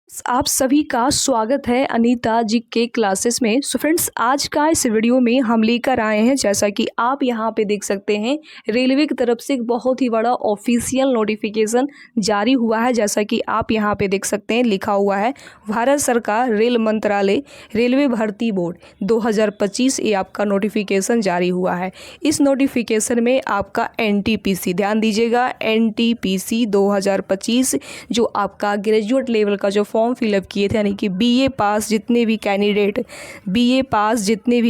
आप सभी का स्वागत है अनीता जी के क्लासेस में। सो फ्रेंड्स, आज का इस वीडियो में हम लेकर आए हैं, जैसा कि आप यहाँ पे देख सकते हैं, रेलवे की तरफ से एक बहुत ही बड़ा ऑफिशियल नोटिफिकेशन जारी हुआ है। जैसा कि आप यहाँ पे देख सकते हैं, लिखा हुआ है भारत सरकार रेल मंत्रालय रेलवे भर्ती बोर्ड 2025, ये आपका नोटिफिकेशन जारी हुआ है। इस नोटिफिकेशन में आपका NTPC, ध्यान दीजिएगा, NTPC 2025 जो आपका ग्रेजुएट लेवल का जो फॉर्म फिलअप किए थे, यानी कि बीए पास जितने भी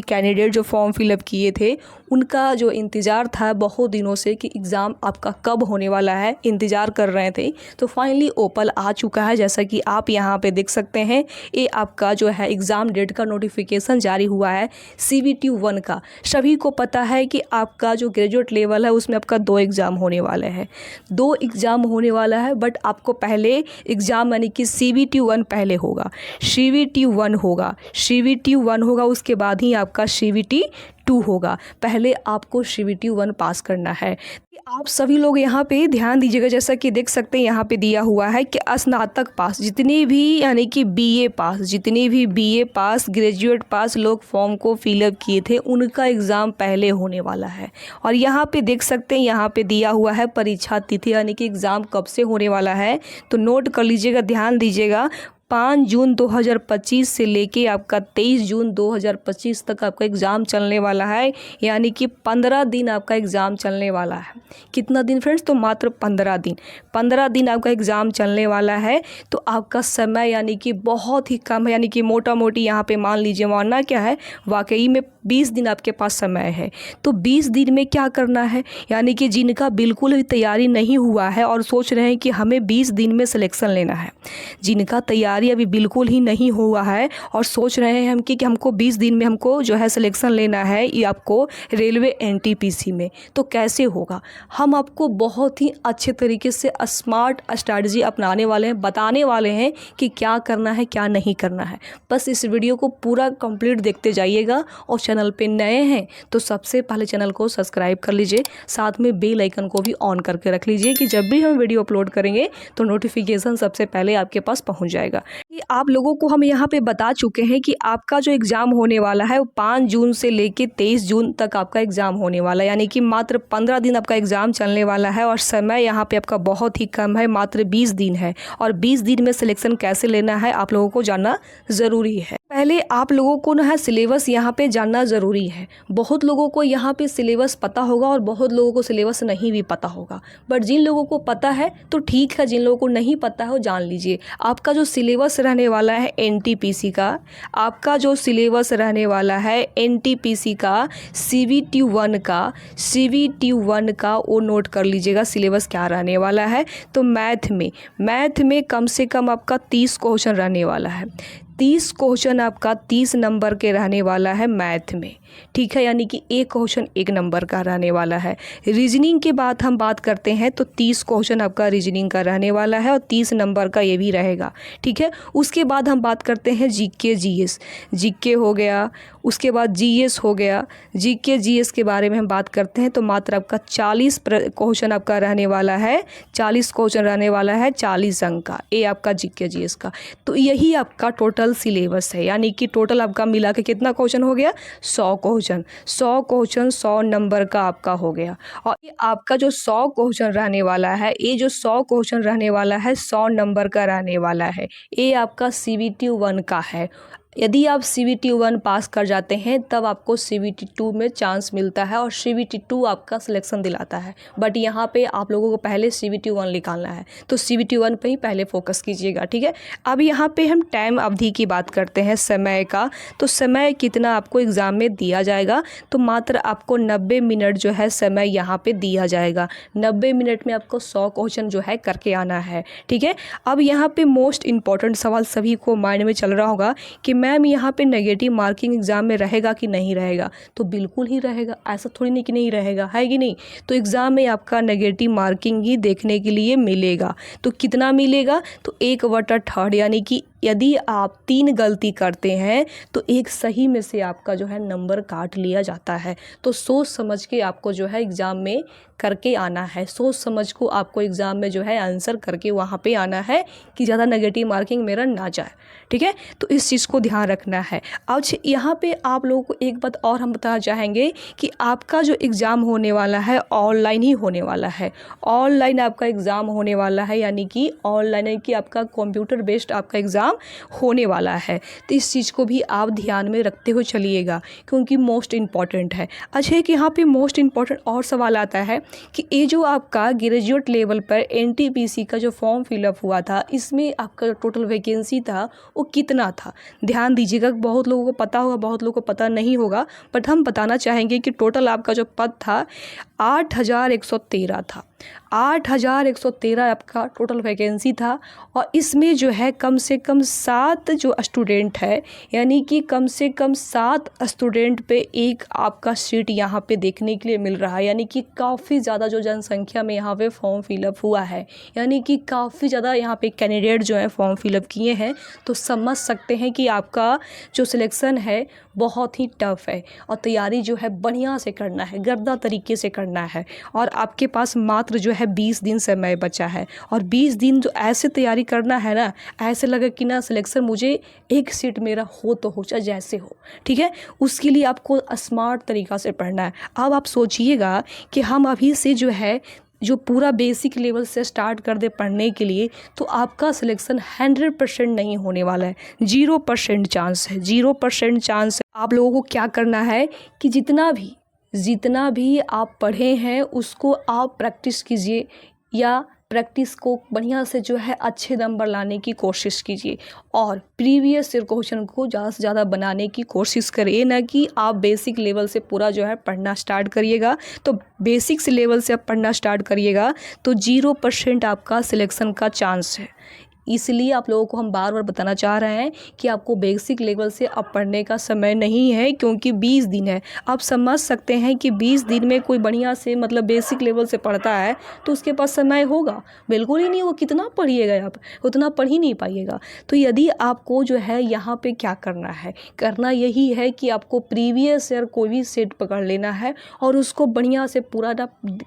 कैंडिडेट जो फॉर्म फिलअप किए थे, उनका जो इंतज़ार था बहुत दिनों से कि एग्ज़ाम आपका कब होने वाला है, इंतज़ार कर रहे थे, तो फाइनली ओपल आ चुका है। जैसा कि आप यहाँ पे देख सकते हैं, ये आपका जो है एग्ज़ाम डेट का नोटिफिकेशन जारी हुआ है CVT 1 का। सभी को पता है कि आपका जो ग्रेजुएट लेवल है उसमें आपका 2 एग्ज़ाम होने वाले हैं, 2 एग्ज़ाम होने वाला है। बट आपको पहले एग्ज़ाम यानी कि CVT 1 पहले होगा, CVT 1 होगा, उसके बाद ही आपका CVT 2 होगा। पहले आपको CVT 1 पास करना है। आप सभी लोग यहाँ पे ध्यान दीजिएगा, जैसा कि देख सकते हैं यहाँ पे दिया हुआ है कि स्नातक पास जितने भी यानी कि BA पास ग्रेजुएट पास लोग फॉर्म को फिलअप किए थे, उनका एग्ज़ाम पहले होने वाला है। और यहाँ पे देख सकते हैं, यहाँ पे दिया हुआ है परीक्षा तिथि, यानी कि एग्ज़ाम कब से होने वाला है, तो नोट कर लीजिएगा, ध्यान दीजिएगा। 5 जून 2025 से लेके आपका 23 जून 2025 तक आपका एग्ज़ाम चलने वाला है, यानी कि 15 दिन आपका एग्ज़ाम चलने वाला है। कितना दिन फ्रेंड्स? तो मात्र 15 दिन आपका एग्ज़ाम चलने वाला है। तो आपका समय यानी कि बहुत ही कम है, यानी कि मोटा मोटी यहाँ पे मान लीजिए, मानना क्या है, वाकई में 20 दिन आपके पास समय है। तो 20 दिन में क्या करना है, यानी कि जिनका बिल्कुल भी तैयारी नहीं हुआ है और सोच रहे हैं कि हमें 20 दिन में सिलेक्शन लेना है, जिनका तैयारी अभी बिल्कुल ही नहीं हुआ है और सोच रहे हैं हम कि हमको 20 दिन में हमको जो है सिलेक्शन लेना है, ये आपको रेलवे NTPC में, तो कैसे होगा? हम आपको बहुत ही अच्छे तरीके से स्मार्ट स्ट्रैटेजी अपनाने वाले हैं, बताने वाले हैं कि क्या करना है क्या नहीं करना है। बस इस वीडियो को पूरा कंप्लीट देखते जाइएगा। और चैनल पे नए हैं तो सबसे पहले चैनल को सब्सक्राइब कर लीजिए, साथ में बेल आइकन को भी ऑन करके रख लीजिए कि जब भी हम वीडियो अपलोड करेंगे तो नोटिफिकेशन सबसे पहले आपके पास पहुंच जाएगा। कि आप लोगों को हम यहाँ पे बता चुके हैं कि आपका जो एग्ज़ाम होने वाला है वो 5 जून से लेके 23 जून तक आपका एग्ज़ाम होने वाला है, यानी कि मात्र 15 दिन आपका एग्ज़ाम चलने वाला है। और समय यहाँ पे आपका बहुत ही कम है, मात्र 20 दिन है। और 20 दिन में सिलेक्शन कैसे लेना है आप लोगों को जानना ज़रूरी है। पहले आप लोगों को ना है सिलेबस यहाँ पे जानना ज़रूरी है। बहुत लोगों को यहाँ पे सिलेबस पता होगा और बहुत लोगों को सिलेबस नहीं भी पता होगा। बट जिन लोगों को पता है तो ठीक है, जिन लोगों को नहीं पता है वो जान लीजिए। आपका जो सिलेबस रहने वाला है NTPC का, आपका जो सिलेबस रहने वाला है NTPC का CVT 1 का वो नोट कर लीजिएगा सिलेबस क्या रहने वाला है। तो मैथ में कम से कम आपका 30 क्वेश्चन रहने वाला है। 30 क्वेश्चन आपका 30 नंबर के रहने वाला है मैथ में, ठीक है, यानी कि एक क्वेश्चन 1 नंबर का रहने वाला है। रीजनिंग के बाद हम बात करते हैं तो 30 क्वेश्चन आपका रीजनिंग का रहने वाला है और 30 नंबर का ये भी रहेगा, ठीक है। उसके बाद हम बात करते हैं GK हो गया, उसके बाद GS हो गया। GS के बारे में हम बात करते हैं तो मात्र आपका 40 क्वेश्चन आपका रहने वाला है, 40 क्वेश्चन रहने वाला है, 40 अंक का, ये आपका GS का। तो यही आपका टोटल सिलेबस है, यानी कि टोटल आपका मिला के कितना क्वेश्चन हो गया? 100 क्वेश्चन, 100 नंबर का आपका हो गया। और ये आपका जो 100 क्वेश्चन रहने वाला है, ये जो 100 क्वेश्चन रहने वाला है 100 नंबर का रहने वाला है, ये आपका CVT 1 का है। यदि आप CVT 1 पास कर जाते हैं तब आपको CVT 2 में चांस मिलता है और CVT 2 आपका सिलेक्शन दिलाता है। बट यहाँ पे आप लोगों को पहले CVT 1 निकालना है, तो CVT 1 पे ही पहले फोकस कीजिएगा, ठीक है। अब यहाँ पे हम टाइम अवधि की बात करते हैं, समय का। तो समय कितना आपको एग्ज़ाम में दिया जाएगा? तो मात्र आपको 90 मिनट जो है समय यहाँ पे दिया जाएगा। 90 मिनट में आपको 100 क्वेश्चन जो है करके आना है, ठीक है। अब यहाँ पे मोस्ट इम्पॉर्टेंट सवाल सभी को माइंड में चल रहा होगा कि मैम यहाँ पे नेगेटिव मार्किंग एग्ज़ाम में रहेगा कि नहीं रहेगा? तो बिल्कुल ही रहेगा, ऐसा थोड़ी नहीं कि नहीं रहेगा, है कि नहीं। तो एग्ज़ाम में आपका नेगेटिव मार्किंग ही देखने के लिए मिलेगा। तो कितना मिलेगा? तो 1/3 यानी कि यदि आप 3 गलती करते हैं तो एक सही में से आपका जो है नंबर काट लिया जाता है। तो सोच समझ के आपको जो है एग्ज़ाम में करके आना है, सोच समझ को आपको एग्ज़ाम में जो है आंसर करके वहाँ पे आना है कि ज़्यादा नेगेटिव मार्किंग मेरा ना जाए। ठीक है, तो इस चीज़ को ध्यान रखना है। आज यहाँ पे आप लोगों को एक बात और हम बताना चाहेंगे कि आपका जो एग्ज़ाम होने वाला है ऑनलाइन ही होने वाला है। ऑनलाइन आपका एग्ज़ाम होने वाला है, यानी कि ऑनलाइन यानी कि आपका कंप्यूटर बेस्ड आपका एग्ज़ाम होने वाला है। तो इस चीज़ को भी आप ध्यान में रखते हुए चलिएगा, क्योंकि मोस्ट इम्पॉर्टेंट है। अच्छा, एक यहाँ पे मोस्ट इम्पॉर्टेंट और सवाल आता है कि ये जो आपका ग्रेजुएट लेवल पर एनटीपीसी का जो फॉर्म फिलअप हुआ था, इसमें आपका टोटल वैकेंसी था वो कितना था। ध्यान दीजिएगा, बहुत लोगों को पता होगा, बहुत लोगों को पता नहीं होगा, बट हम बताना चाहेंगे कि टोटल आपका जो पद था 8113 था। 8113 आपका टोटल वैकेंसी था। और इसमें जो है कम से कम 7 जो स्टूडेंट है, यानी कि कम से कम 7 स्टूडेंट पे एक आपका सीट यहाँ पे देखने के लिए मिल रहा है। यानी कि काफ़ी ज़्यादा जो जनसंख्या में यहाँ पे फॉर्म फिलअप हुआ है, यानी कि काफ़ी ज़्यादा यहाँ पे कैंडिडेट जो है फॉर्म फिलअप किए हैं। तो समझ सकते हैं कि आपका जो सिलेक्शन है बहुत ही टफ है, और तैयारी जो है बढ़िया से करना है, गर्दा तरीके से करना है। और आपके पास मात्र जो है 20 दिन समय बचा है, और 20 दिन जो ऐसे तैयारी करना है ना, ऐसे लगे कि ना सिलेक्शन मुझे एक सीट मेरा हो तो हो, चाहे जैसे हो। ठीक है, उसके लिए आपको स्मार्ट तरीक़ा से पढ़ना है। अब आप सोचिएगा कि हम अभी से जो है जो पूरा बेसिक लेवल से स्टार्ट कर दे पढ़ने के लिए, तो आपका सिलेक्शन 100% नहीं होने वाला है। 0% चांस है, 0% चांस है। आप लोगों को क्या करना है कि जितना भी आप पढ़े हैं उसको आप प्रैक्टिस कीजिए, या प्रैक्टिस को बढ़िया से जो है अच्छे नंबर लाने की कोशिश कीजिए, और प्रीवियस ईयर क्वेश्चन को ज़्यादा से ज़्यादा बनाने की कोशिश करिए, ना कि आप बेसिक लेवल से पूरा जो है पढ़ना स्टार्ट करिएगा। तो बेसिक से लेवल से आप पढ़ना स्टार्ट करिएगा तो 0% आपका सिलेक्शन का चांस है। इसलिए आप लोगों को हम बार बार बताना चाह रहे हैं कि आपको बेसिक लेवल से अब पढ़ने का समय नहीं है, क्योंकि 20 दिन है। आप समझ सकते हैं कि 20 दिन में कोई बढ़िया से मतलब बेसिक लेवल से पढ़ता है तो उसके पास समय होगा? बिल्कुल ही नहीं। वो कितना पढ़िएगा, आप उतना पढ़ ही नहीं पाइएगा। तो यदि आपको जो है यहाँ पे क्या करना है, करना यही है कि आपको प्रीवियस ईयर कोई भी सेट पकड़ लेना है, और उसको बढ़िया से पूरा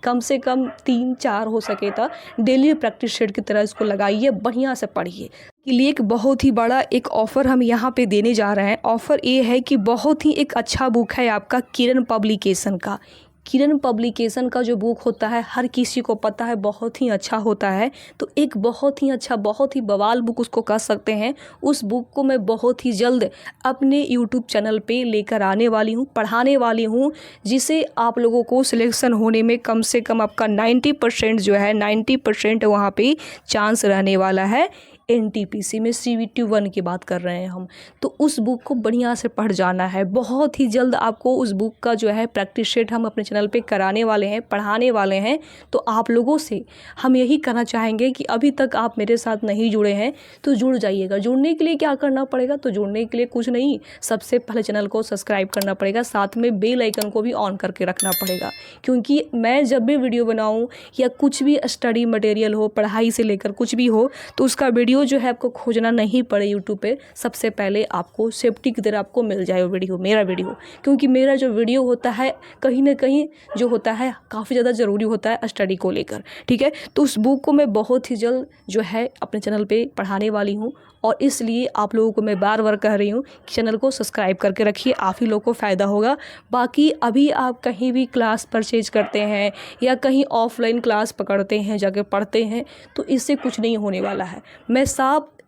कम से कम 3-4 हो सके तो डेली प्रैक्टिस सेट की तरह इसको लगाइए, बढ़िया से पढ़िए। के लिए एक बहुत ही बड़ा एक ऑफ़र हम यहाँ पे देने जा रहे हैं। ऑफ़र ये है कि बहुत ही एक अच्छा बुक है आपका किरण पब्लिकेशन का। किरण पब्लिकेशन का जो बुक होता है हर किसी को पता है बहुत ही अच्छा होता है। तो एक बहुत ही अच्छा, बहुत ही बवाल बुक उसको कह सकते हैं। उस बुक को मैं बहुत ही जल्द अपने यूट्यूब चैनल पे लेकर आने वाली हूँ, पढ़ाने वाली हूँ, जिसे आप लोगों को सिलेक्शन होने में कम से कम आपका 90% जो है 90% वहाँ पे चांस रहने वाला है। एनटीपीसी में CVT 1 की बात कर रहे हैं हम। तो उस बुक को बढ़िया से पढ़ जाना है। बहुत ही जल्द आपको उस बुक का जो है प्रैक्टिस सेट हम अपने चैनल पे कराने वाले हैं, पढ़ाने वाले हैं। तो आप लोगों से हम यही कहना चाहेंगे कि अभी तक आप मेरे साथ नहीं जुड़े हैं तो जुड़ जाइएगा। जुड़ने के लिए क्या करना पड़ेगा? तो जुड़ने के लिए कुछ नहीं, सबसे पहले चैनल को सब्सक्राइब करना पड़ेगा, साथ में बेल आइकन को भी ऑन करके रखना पड़ेगा, क्योंकि मैं जब भी वीडियो बनाऊँ या कुछ भी स्टडी मटेरियल हो, पढ़ाई से लेकर कुछ भी हो, तो उसका वीडियो जो है आपको खोजना नहीं पड़े यूट्यूब पे, सबसे पहले आपको सेफ्टी की तरह आपको मिल जाए वो वीडियो, मेरा वीडियो। क्योंकि मेरा जो वीडियो होता है कहीं ना कहीं जो होता है काफ़ी ज़्यादा ज़रूरी होता है स्टडी को लेकर। ठीक है, तो उस बुक को मैं बहुत ही जल्द जो है अपने चैनल पे पढ़ाने वाली हूँ, और इसलिए आप लोगों को मैं बार बार कह रही हूँ कि चैनल को सब्सक्राइब करके रखिए, आप ही लोगों को फ़ायदा होगा। बाकी अभी आप कहीं भी क्लास परचेज करते हैं या कहीं ऑफलाइन क्लास पकड़ते हैं, जाके पढ़ते हैं, तो इससे कुछ नहीं होने वाला है। मैं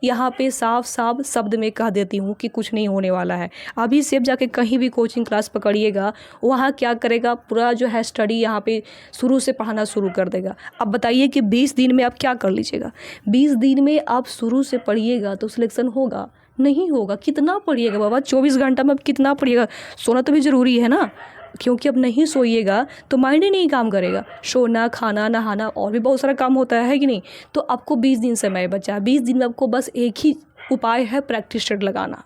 यहाँ पे साफ शब्द में कह देती हूँ कि कुछ नहीं होने वाला है। अभी से जाके कहीं भी कोचिंग क्लास पकड़िएगा, वहाँ क्या करेगा, पूरा जो है स्टडी यहाँ पे शुरू से पढ़ाना शुरू कर देगा। अब बताइए कि 20 दिन में आप क्या कर लीजिएगा? 20 दिन में आप शुरू से पढ़िएगा तो सिलेक्शन होगा? नहीं होगा। कितना पढ़िएगा बाबा? 24 घंटा में आप कितना पढ़िएगा? सोना तो भी ज़रूरी है ना, क्योंकि अब नहीं सोइएगा तो माइंड ही नहीं काम करेगा। सोना, खाना, नहाना और भी बहुत सारा काम होता है कि नहीं? तो आपको 20 दिन समय बचा। 20 दिन में आपको बस एक ही उपाय है, प्रैक्टिस सेट लगाना।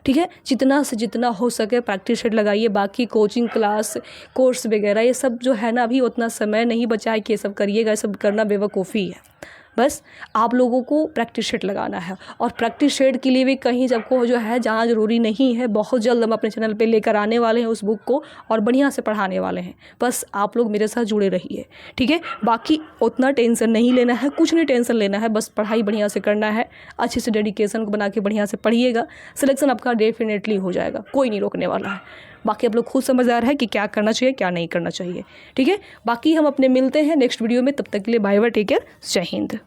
ठीक है, जितना से जितना हो सके प्रैक्टिस सेट लगाइए। बाकी कोचिंग क्लास, कोर्स वगैरह ये सब जो है ना, अभी उतना समय नहीं बचा है कि ये सब करिएगा। ये सब करना बेवकूफ़ी है। बस आप लोगों को प्रैक्टिस शीट लगाना है, और प्रैक्टिस शीट के लिए भी कहीं सबको जो है जाना ज़रूरी नहीं है। बहुत जल्द हम अपने चैनल पे लेकर आने वाले हैं उस बुक को और बढ़िया से पढ़ाने वाले हैं। बस आप लोग मेरे साथ जुड़े रहिए, ठीक है। बाकी उतना टेंशन नहीं लेना है, कुछ नहीं टेंशन लेना है, बस पढ़ाई बढ़िया से करना है, अच्छे से डेडिकेशन को बना के बढ़िया से पढ़िएगा। सिलेक्शन आपका डेफिनेटली हो जाएगा, कोई नहीं रोकने वाला है। बाकी आप लोग खुद समझदार है कि क्या करना चाहिए क्या नहीं करना चाहिए, ठीक है। बाकी हम अपने मिलते हैं नेक्स्ट वीडियो में, तब तक के लिए बाय बाय, टेक केयर, जय हिंद।